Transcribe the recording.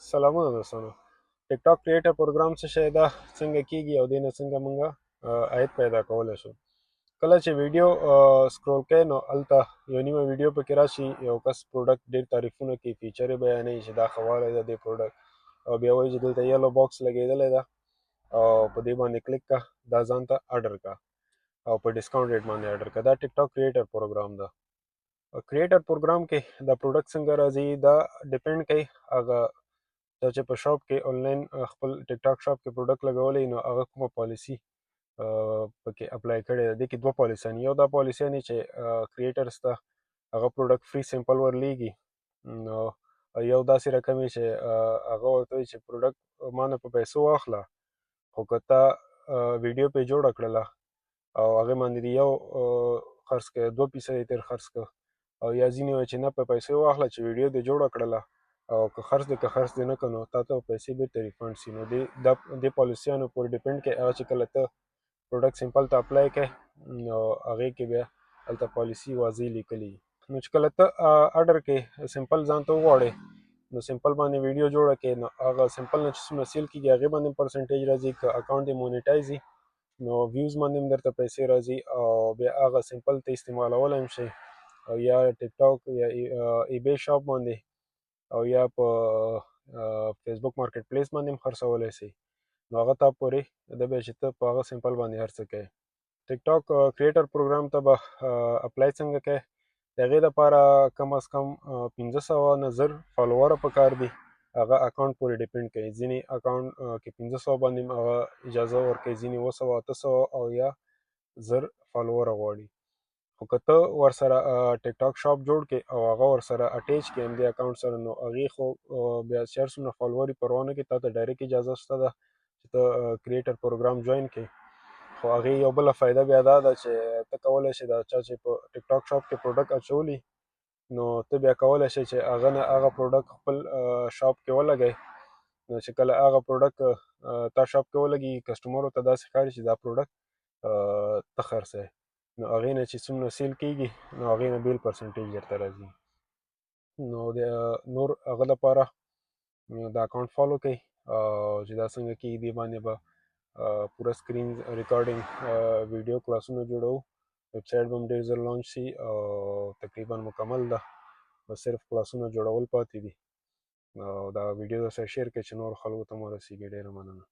سلامونه دوستانو. ټیک ټاک کریټر پروګرام څه شی ده، څنګه کیږي او دې نه څنګه موږ عاید پیدا کولی شو. کله چې ویډیو سکرول کوئ نو هلته یو نیمه ویډیو پکې راشي، یو کس پروډکټ ډېر تعریفونه کوي، فیچر یې بیانوي چې دا ښه والی ده دې پروډکټ، او بیا وایي چې دلته یلو باکس لګېدلی ده او په دې باندې کلیک کا، دا ځان ته اډر کا او په ډسکاونټ ریټ باندې اډر کا. دا ټیک ټاک کریټر پروګرام ده. کریټر پروګرام کې دا پروډکټ څنګه راځي دا ډیپینډ کوي هغه چا چې په شاپ کې آنلاین خپل ټیک ټاک شاپ کې پروډکټ لګولی نو هغه کومه پالیسي پکې اپلای کړې ده. دې کې دوه پالیسیانې، یو دا پالیسیانې چې کریټرز ته هغه پروډکټ فری سیمپل ورلیږي، نو یو داسې رقم چې هغه ورته وایي چې پروډکټ ما نه په پیسو واخله، خو که تا ویډیو پې جوړه کړله او هغې باندې دې یو خرڅ کړه، 2 پیسه یې ترې خرڅ کړه، او یا ځینې وایي چې نه په پیسو واخله چې ویډیو دې جوړه کړله او که خرڅ دې که خرڅ دې نه کړه نو تا ته پیسې بېرته ریفنډ شي. نو دې پالیسیانو پورې ډیپینډ کوي. هغه چې کله ته پروډکټ سیمپل ته اپلای کوې نو هغې کې بیا هلته پالیسي واضح لیکلي وي. نو چې کله ته اډر کې سیمپل ځان ته وغواړې نو سیمپل باندې ویډیو جوړه کړې نو هغه سیمپل نه چې څومره سیل کېږي هغې باندې پرسنټیج راځي. که اکاونټ دې مونیټایز وي نو ویوز باندې هم درته پیسې راځي، او بیا هغه سیمپل ته استعمالولی هم شئ، او یا ټیک ټاک یا ای بی شاپ باندې او یا په فیسبوک مارکیټ پلیس باندې هم خرڅولی شئ. نو هغه تا پورې ده بیا چې ته په هغه سیمپل باندې هر څه کوې. ټیک ټاک کریټر پروګرام ته به اپلای څنګه کوې؟ د هغې دپاره کم از کم 500 نه 1000 فالووره پکار دي. هغه اکاونټ پورې ډیپینډ کوي. ځینې اکاونټ کې 500 باندې هم هغه اجازه ورکوي، ځینې 700 800 او یا 1000 فالووره غواړي. خو که ته ورسره ټیک ټاک شاپ جوړ کړې او هغه ورسره اټیچ کړې همدې اکاونټ سره، نو هغې خو بیا چې هر څومره فالوور یې پروا نه کوي، تا ته ډایرکټ اجازه شته ده چې ته کریټر پروګرام جوین کړې. خو هغې یو بله فایده بیا دا ده چې ته کولی شې دا چا چې په ټیک ټاک شاپ کې پروډکټ اچولي نو ته بیا کولی شې چې هغه نه هغه پروډکټ خپل شاپ کې ولګوې. نو چې کله هغه پروډکټ تا شاپ کې ولګي، کسټمرو ته داسې ښکاري چې دا پروډکټ ته خرڅوې، نو هغې نه چې څومره سیل کېږي نو هغې نه بیل پرسنټیج درته راځي. نو د نور هغه لپاره دا اکاونټ فالو کړئ چې دا څنګه کېږي. دې باندې به پوره سکرین ریکارډینګ ویډیو کلاسونه جوړوو. ویب سایټ به هم ډېر ژر لانچ شي او تقریبا مکمل ده، بس صرف کلاسونه جوړول پاتې دي. او دا ویډیو درسره شیر کړئ چې نور خلکو ته هم ورسېږي. ډېره مننه.